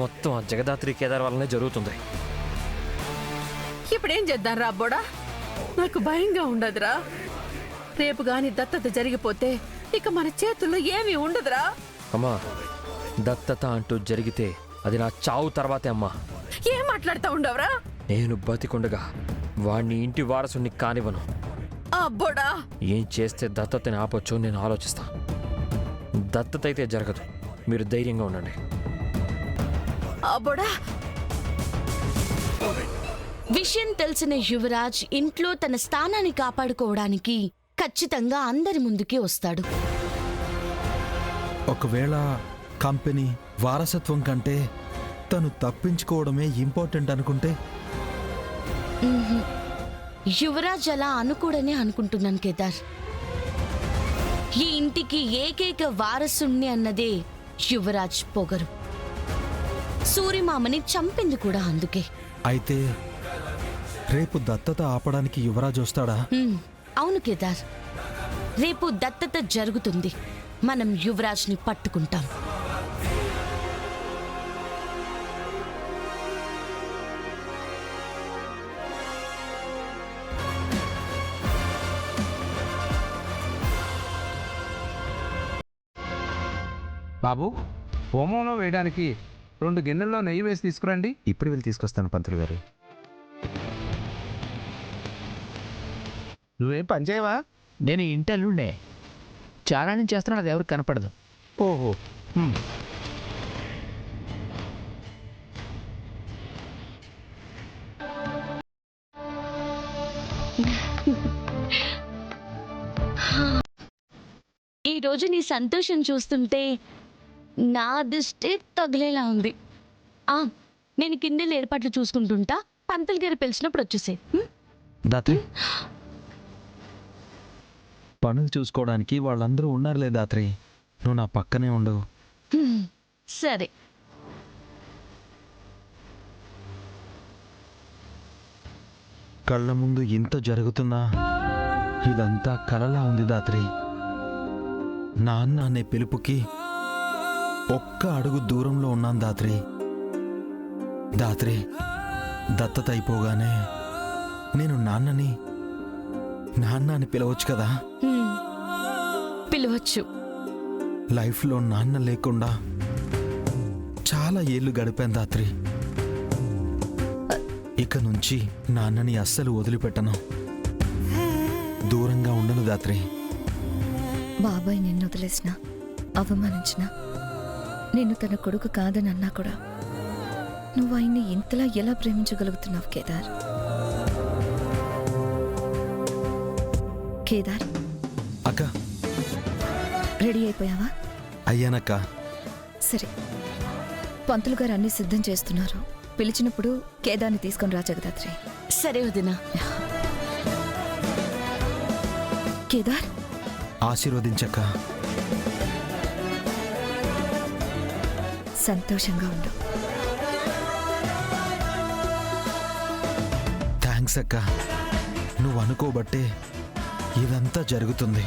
మొత్తం ఆ జగదాత్రి కేదార్ వల్లనే జరుగుతుంది. ఇప్పుడేం చేద్దాం రా అబ్బోడా? నాకు భయంగా ఉండదురా. రేపు గాని దత్తత జరిగిపోతే ఇక మన చేతుల్లో ఏమీ ఉండదురా. అమ్మా, దత్తత అంటూ జరిగితే అది నా చావు తర్వాతే అమ్మా. ఏం మాట్లాడుతూ ఉండవురా? నేను బతికుండగా వాడిని ఇంటి వారసుని కానివ్వను. అబ్బోడా, ఏం చేస్తే దత్తతని ఆపొచ్చో నేను ఆలోచిస్తా. దత్తత అయితే జరగదు, మీరు ధైర్యంగా ఉండండి. అబ్బోడా. విషయం తెలిసిన యువరాజ్ ఇంట్లో తన స్థానాన్ని కాపాడుకోవడానికి ఖచ్చితంగా అందరి ముందుకి వస్తాడు. ఒకవేళ కంపెనీ వారసత్వం కంటే తను తప్పించుకోవడమే ఇంపార్టెంట్ అనుకుంటే? యువరాజ్ అలా అనుకోడనే అనుకుంటున్నాను కేదార్. ఈ ఇంటికి ఏకైక వారసుణ్ణి అన్నదే యువరాజ్ పొగరు. సూర్యమామని చంపింది కూడా అందుకే. అయితే రేపు దత్తత ఆపడానికి యువరాజ్ వస్తాడా? అవును కేదార్, రేపు దత్తత జరుగుతుంది. మనం యువరాజ్ని పట్టుకుంటాం. బాబు, హోమంలో వేయడానికి 2 గిన్నెల్లో నెయ్యి వేసి తీసుకురండి. ఇప్పుడు వెళ్ళి తీసుకొస్తాను పంతులు గారు. నువ్వేం పని చేయవా? నేను ఇంటల్లుండే చాలా నుంచి చేస్తున్నాను, అది ఎవరికి కనపడదు. ఓహో. ఈ రోజు నీ సంతోషం చూస్తుంటే నా దిష్టి తగిలేలా ఉంది. నేను కిందెళ్ళి ఏర్పాట్లు చూసుకుంటుంటా. పంతులు గారు పిలిచినప్పుడు వచ్చేసే. దాత్రి, పనులు చూసుకోవడానికి వాళ్ళందరూ ఉన్నారులే దాత్రి. నువ్వు నా పక్కనే ఉండు. సరే. కళ్ళ ముందు ఇంత జరుగుతున్నా ఇదంతా కలలా ఉంది దాత్రి. నాన్న అనే పిలుపుకి ఒక్క అడుగు దూరంలో ఉన్నాను దాత్రి. దాత్రి, దత్తత అయిపోగానే నేను నాన్న అని పిలవచ్చు కదా? పిలవచ్చు. లైఫ్లో నాన్న లేకుండా చాలా ఏళ్ళు గడిపాను దాత్రి. ఇక నుంచి నాన్నని అస్సలు వదిలిపెట్టను, దూరంగా ఉండను దాత్రి. బాబాయ్ నిన్ను వదిలేసిన, అవమానించిన, నేను తన కొడుకు కాదని అన్నా కూడా నువ్వు ఆయన్ని ఇంతలా ఎలా ప్రేమించగలుగుతున్నావు కేదార్? కేదార్, అక్క, రెడీ అయిపోయావా? అయ్యానక్క. సరే, పంతులు గారు అన్ని సిద్ధం చేస్తున్నారు. పిలిచినప్పుడు కేదార్ని తీసుకొని రా జగదాత్రి. సరే వదినా. కేదార్, ఆశీర్వదించక్క. సంతోషంగా ఉండు. థ్యాంక్స్ అక్క. నువ్వు అనుకోబట్టే ఇదంతా జరుగుతుంది.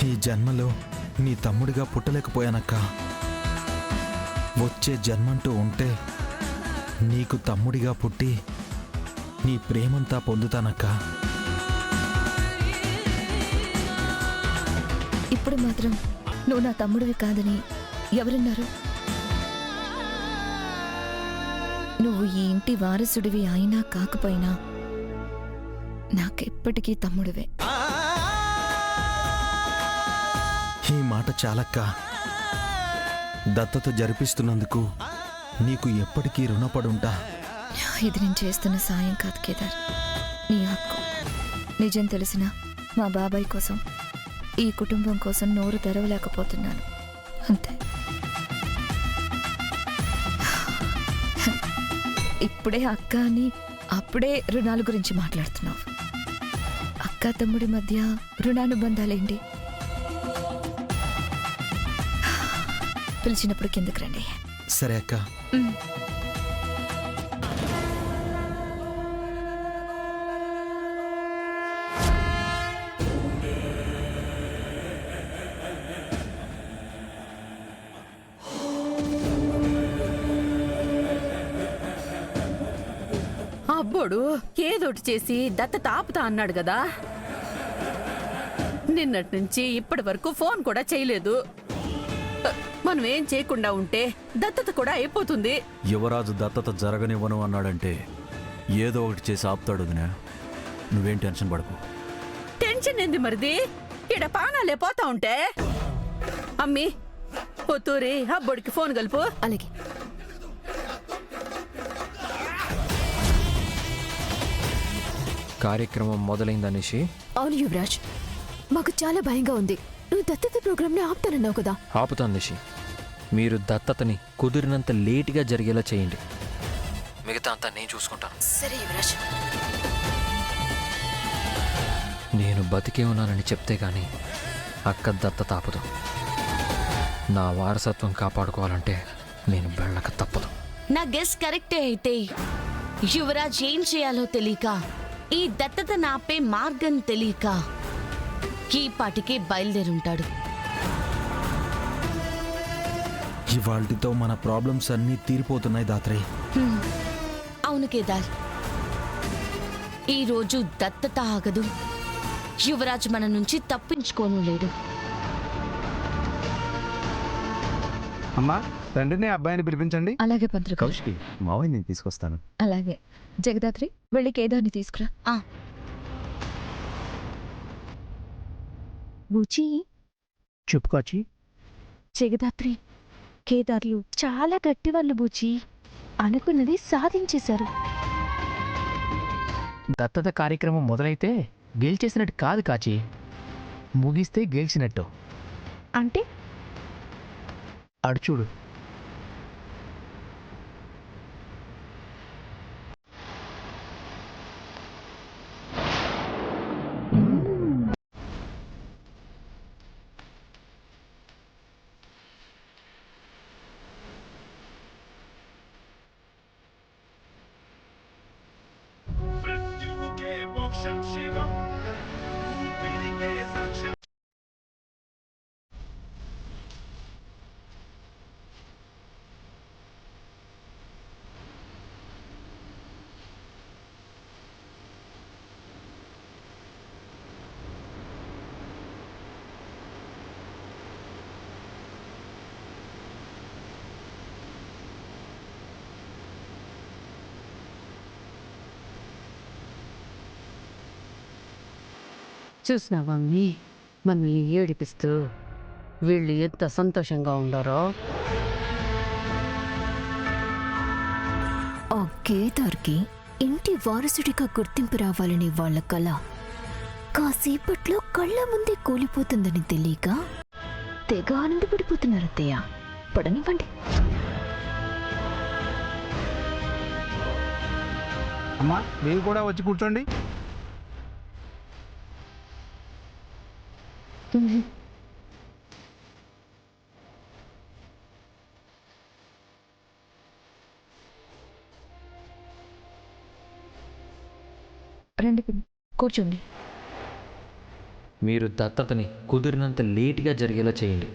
ఈ జన్మలో నీ తమ్ముడిగా పుట్టలేకపోయానక్క. వచ్చే జన్మంటూ ఉంటే నీకు తమ్ముడిగా పుట్టి నీ ప్రేమంతా పొందుతానక్క. ఇప్పుడు మాత్రం నువ్వు నా తమ్ముడివి కాదని ఎవరన్నారు? నువ్వు ఈ ఇంటి వారసుడివి అయినా కాకపోయినా నాకెప్పటికీ తమ్ముడివే. ఈ మాట చాలక్క. దత్తత జరిపిస్తున్నందుకు నీకు ఎప్పటికీ రుణపడుంటా. ఇది నేను చేస్తున్న సాయం కాదు కేదార్, నీ హక్కు. నిజం తెలిసిన మా బాబాయ్ కోసం, ఈ కుటుంబం కోసం నోరు తెరవలేకపోతున్నాను, అంతే. ఇప్పుడే అక్క అని అప్పుడే రుణాల గురించి మాట్లాడుతున్నావు. అక్క తమ్ముడి మధ్య రుణానుబంధాలేంటి? పిలిచినప్పుడు కిందకి రండి. సరే అక్క. బుడ్డోడు ఏదోటి చేసి దత్తత ఆపుతా అన్నాడు కదా. నిన్నటి నుంచి ఇప్పటి వరకు ఫోన్ కూడా చేయలేదు. మనం ఏం చేయకుండా ఉంటే దత్తత కూడా అయిపోతుంది. యువరాజు దత్తత జరగనివ్వను అన్నాడంటే ఏదో ఒకటి చేసి ఆపుతాడు వదినా. నువ్వేం టెన్షన్ పడకు. టెన్షన్ ఏంది మరిది? ఈడ పానాలే పోతా ఉంటే. అమ్మి పొత్తూరి అబ్బోడికి ఫోన్ కలుపు. అలాగే. కార్యక్రమం మొదలైంది నిషి. అవును యువరాజ్, మాకు చాలా భయంగా ఉంది. నువ్వు దత్తత ప్రోగ్రామ్ని ఆపుతానన్నావు కదా. ఆపుతాను నిషి. మీరు దత్తతని కుదిరినంత లేటుగా జరిగేలా చేయండి. మిగతా అంతా నేను చూసుకుంటాను. సరే యువరాజ్. నేను బతికే ఉన్నానని చెప్తే గానీ అక్క దత్తత ఆపదు. నా వారసత్వం కాపాడుకోవాలంటే నేను వెళ్ళక తప్పదు. నా గెస్ కరెక్టే అయితే యువరాజ్ ఏం చేయాలో తెలియక, ఈ దత్తత నాపే మార్గం తెలియక ఈ పాటికే బయలుదేరుంటాడు. ఇవాళ్టితో మన ప్రాబ్లమ్స్ అన్నీ తీరిపోతున్నాయి దాత్రి. అవును కేదార్, ఈరోజు దత్తత ఆగదు. యువరాజ్ మన నుంచి తప్పించుకోను లేడు. అమ్మా తండ్రిని అబ్బాయిని పిలిపించండి. అలాగే పంతులు గారు. కౌశికి మావయ్య నేను తీసుకొస్తాను. అలాగే. జగదాత్రి వెళ్ళి కేదార్ని తీసుకురా. ఆ. బుచి చెప్పుకోచి. జగదాత్రి, కేదార్లు చాలా గట్టి వాళ్ళు బూచి. అనుకున్నది సాధించేశారు. దత్తత కార్యక్రమం మొదలైతే గెలిచేసినట్టు కాదు కాచి, ముగిస్తే గెలిచినట్టు. అంటే అడు చూడు. చూసినావా అమ్మి, మనల్ని ఏడిపిస్తూ వీళ్ళు ఎంత సంతోషంగా ఉండారో. ఆ కేదార్కి ఇంటి వారసుడిగా గుర్తింపు రావాలని వాళ్ళ కళ కాసేపట్లో కళ్ళ ముందే కూలిపోతుందని తెలియక తెగ ఆనందపడిపోతున్నారు అత్తయ్య. పడనివ్వండి. అమ్మా మీరు కూడా వచ్చి కూర్చోండి. రండి కూర్చోండి. మీరు దత్తతని కుదిరినంత లేటుగా జరిగేలా చేయండి.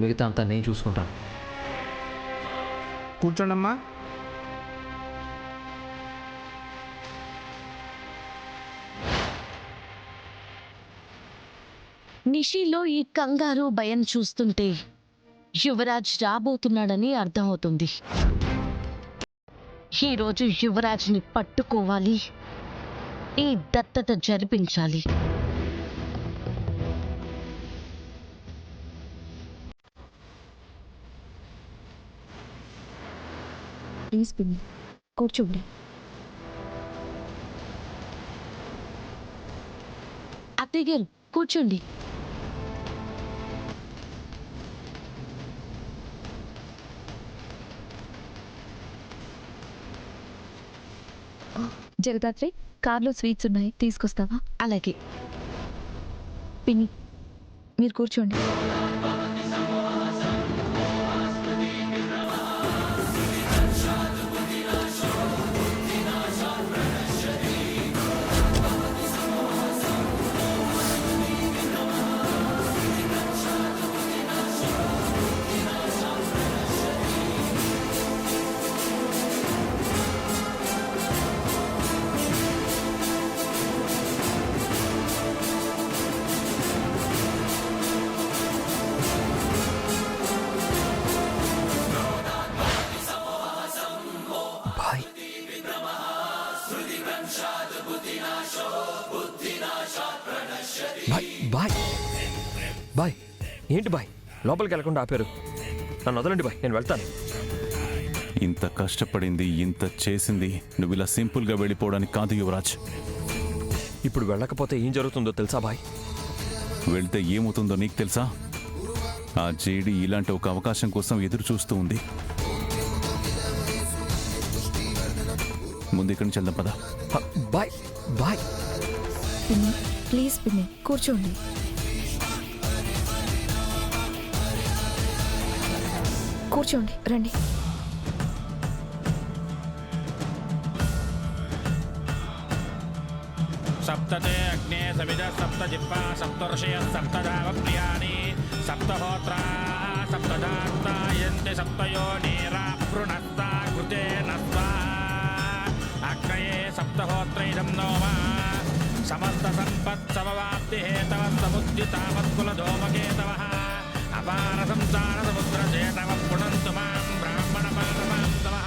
మిగతా అంతా నేను చూసుకుంటాను. కూర్చోండి అమ్మా. నిషిలో ఈ కంగారు భయం చూస్తుంటే యువరాజ్ రాబోతున్నాడని అర్థమవుతుంది. ఈరోజు యువరాజ్ని పట్టుకోవాలి, ఈ దత్తత జరిపించాలి. ప్లీజ్ పిన్ని కూర్చోండి. అత్తయ్య గారు కూర్చోండి. జగదాత్రి, కార్లో స్వీట్స్ ఉన్నాయి, తీసుకొస్తావా? అలాగే. పిన్ని మీరు కూర్చోండి. ఏంటి బాయ్ లోపలికి వెళ్ళకుండా ఆపారు? నన్ను వదలండి బాయ్, నేను వెళ్తాను. ఇంత కష్టపడింది, ఇంత చేసింది నువ్వు ఇలా సింపుల్గా వెళ్ళిపోవడానికి కాదు యువరాజ్. ఇప్పుడు వెళ్ళకపోతే ఏం జరుగుతుందో తెలుసా బాయ్? వెళ్తే ఏమవుతుందో నీకు తెలుసా? ఆ జేడి ఇలాంటి ఒక అవకాశం కోసం ఎదురు చూస్తూ ఉంది. ముందు ఇక్కడి నుంచి వెళ్దాం పదా. Bye bye. పిన్ని ప్లీజ్ పిన్ని కూర్చోండి. కూర్చోండి రండి. సప్తతే అగ్నే సవిద సప్త జిహ్వా సప్తర్షయ సప్తధావ ప్రియాణి సప్తహోత్రా సప్తదాత్తాయంతి సప్తయోనీరా పృణస్తా కృతేన అగ్నయే సప్తహోత్రైదం నోమా సమస్త సంపత్సమవాప్తి హేతవ సముద్యుతామత్కులధూమకేతవః అపార సంసార సముద్రచేతవ పుణంతు మాం బ్రాహ్మణ పాదమాంతవః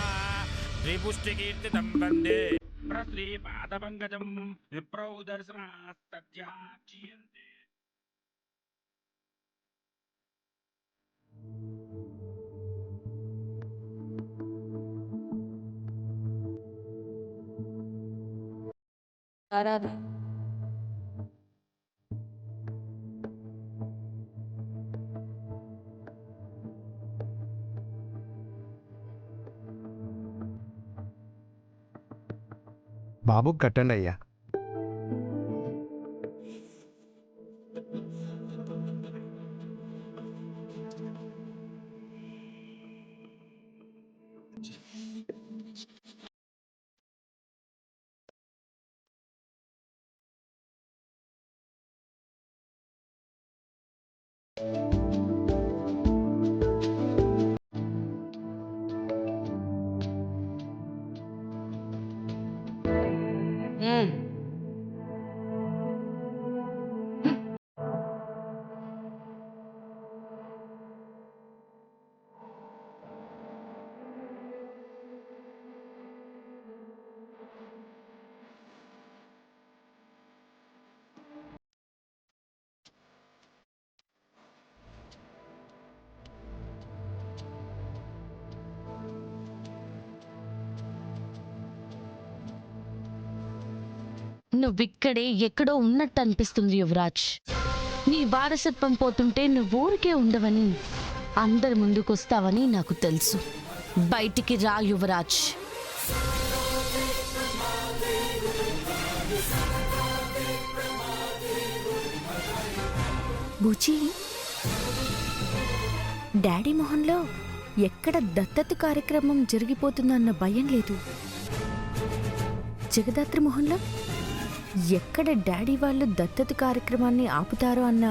శ్రీపుష్టికీర్తితం వందే శ్రీపాదపంకజం విప్రౌ దర్శనాస్తత్యాచీయంతే. బాబు కట్టండి అయ్యా. నువ్విక్కడే ఎక్కడో ఉన్నట్టు అనిపిస్తుంది యువరాజ్. నీ వారసత్వం పోతుంటే నువ్వు ఊరికే ఉండవని, అందరి ముందుకొస్తావని నాకు తెలుసు. బయటికి రా యువరాజ్. బుచి డాడీ మొహంలో ఎక్కడ దత్తత కార్యక్రమం జరిగిపోతుందన్న భయం లేదు. జగదాత్రి మొహంలో ఎక్కడ డాడీ వాళ్ళు దత్తత కార్యక్రమాన్ని ఆపుతారో అన్న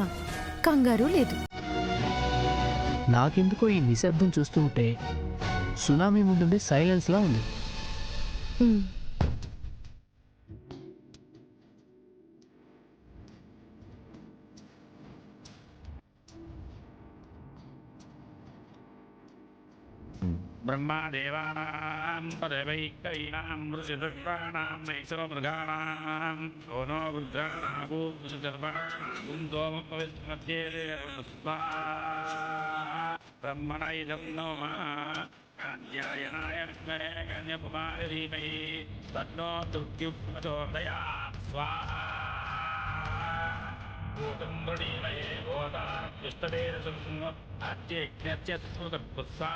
కంగారు లేదు. నాకెందుకో ఈ నిశ్శబ్దం చూస్తుంటే సునామీ ముందుండే సైలెన్స్లా ఉంది. బ్రహ్మదేవానాం పదవైకైనాం ఋషిదృష్టానాం నైసో మృగాణాం ఓనో రుద్రాణాభూతర్వాణాగుందోమపవిత్రమధ్యే బ్రహ్మణైదం నమః కాత్యాయనాయ విద్మహే కన్యాకుమారి ధీమహి తన్నో దుర్గ్యుప్రచోదయాత్ స్వాహా. భూతం వృణీమయే భూతాం తిష్టతేజసం అత్యజ్ఞత్యస్మృతపుత్సా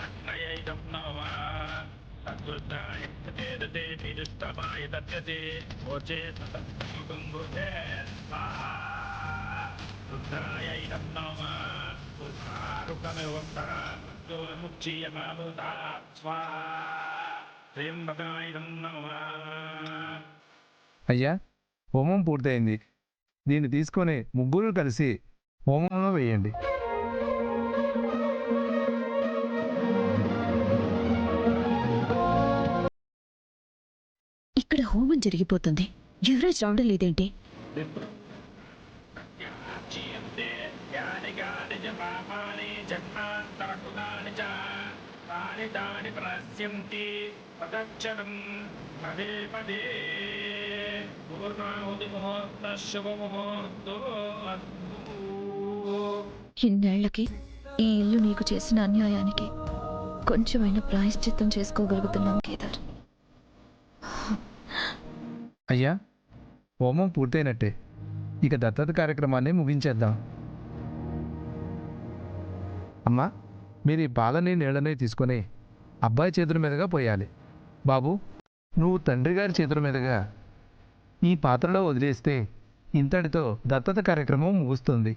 అగ్నయైదం నమః తద్వృత్తాయ తేదతే పీడుష్టమాయ దత్యతే ఓచే తత్సుతం బుద్ధే స్వాహా. రుద్రాయైదం నమః పుష్పారుకమివంతర ముక్షీయమాభూతా స్వాహా. త్ర్యంబకాయదం నమః. అయ్యా హోమం పూర్తయింది. దీన్ని తీసుకొని ముగ్గురు కలిసి హోమంలో వేయండి. ఇక్కడ హోమం జరిగిపోతుంది, యువరాజ్ రావడం లేదేంటి? శుభముహూర్తో ఇన్నేళ్లకి ఈ ఇల్లు నీకు చేసిన అన్యాయానికి కొంచెమైనా ప్రాయశ్చిత్తం చేసుకోగలుగుతున్నాం కేదార్. అయ్యా, హోమం పూర్తయినట్టే. ఇక దత్తత కార్యక్రమాన్ని ముగించేద్దాం. అమ్మా, మీరు ఈ పాలని నీళ్ళని తీసుకొని అబ్బాయి చేతుల మీదుగా పోయాలి. బాబు, నువ్వు తండ్రి గారి చేతుల మీదుగా ఈ పాత్రలో వదిలేస్తే ఇంతటితో దత్తత కార్యక్రమం ముగుస్తుంది.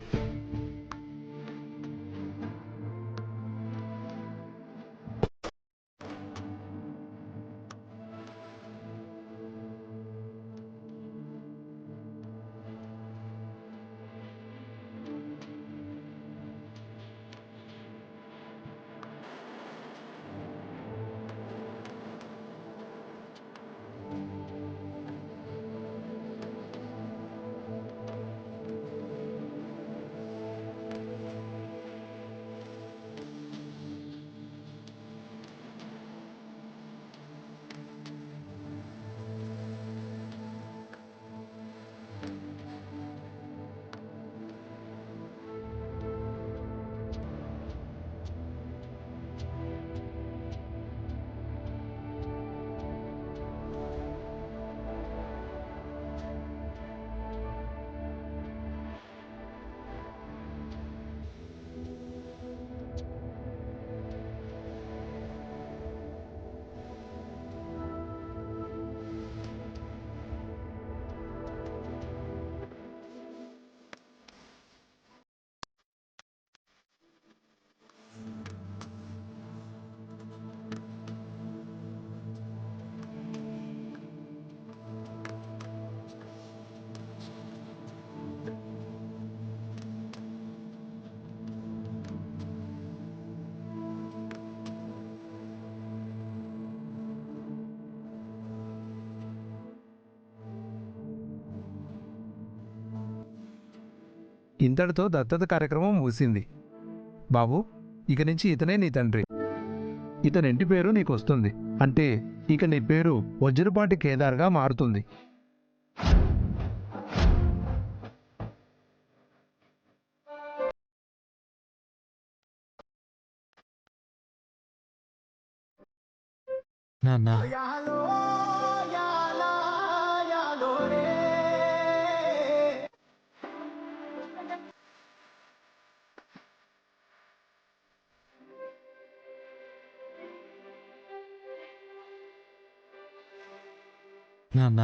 ఇంతటితో దత్తత కార్యక్రమం ముగిసింది. బాబు, ఇక నుంచి ఇతనే నీ తండ్రి. ఇతని ఇంటి పేరు నీకు వస్తుంది. అంటే ఇక నీ పేరు వజ్రపాటి కేదార్గా మారుతుంది. నాన్న, నాన్న,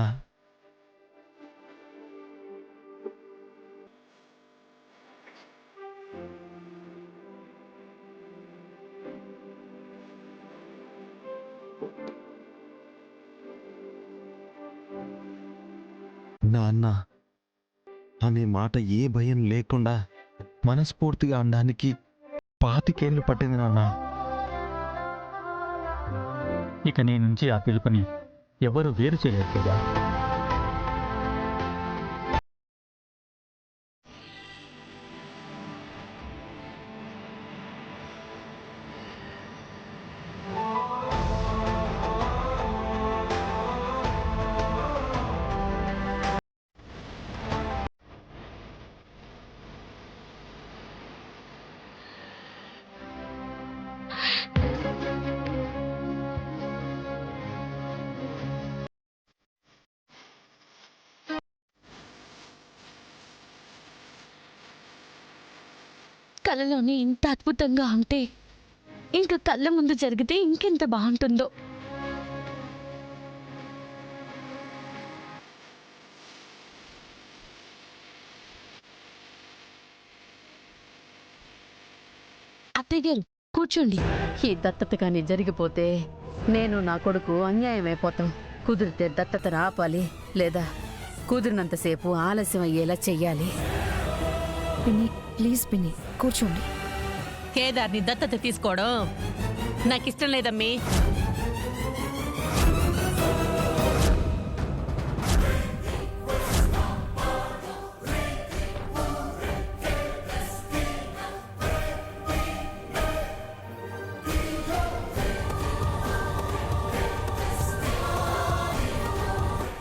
నాన్న అనే మాట ఏ భయం లేకుండా మనస్ఫూర్తిగా అనడానికి 25 ఏళ్ళు పట్టింది నాన్న. ఇక నీ నుంచి ఆ పిలుపుని ఎవరు వేరు చేయలేరు కదా. కళలోని ఇంత అద్భుతంగా ఉంటే ఇంకా కళ్ళ ముందు జరిగితే ఇంకెంత బాగుంటుందో. అత్తయ్య గారు కూర్చోండి. ఈ దత్తత కానీ జరిగిపోతే నేను నా కొడుకు అన్యాయం అయిపోతాం. కుదిరితే దత్తతను ఆపాలి, లేదా కుదిరినంతసేపు ఆలస్యం అయ్యేలా చెయ్యాలి. పిన్ని, ప్లీజ్ పిన్ని, కూర్చోండి. కేదార్ని దత్తత తీసుకోవడం నాకిష్టం లేదమ్మీ.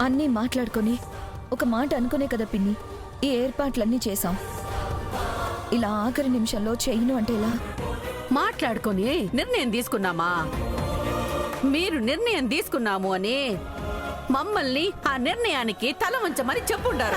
అన్నీ మాట్లాడుకొని ఒక మాట అనుకునే కదా పిన్ని ఈ ఏర్పాట్లన్నీ చేశాం. ఇలా ఆఖరి నిమిషంలో చేయను అంటే ఎలా? మాట్లాడుకొని నిర్ణయం తీసుకున్నామా? మీరు నిర్ణయం తీసుకున్నాము అని మమ్మల్ని ఆ నిర్ణయానికి తల వంచమని చెప్పుంటారు.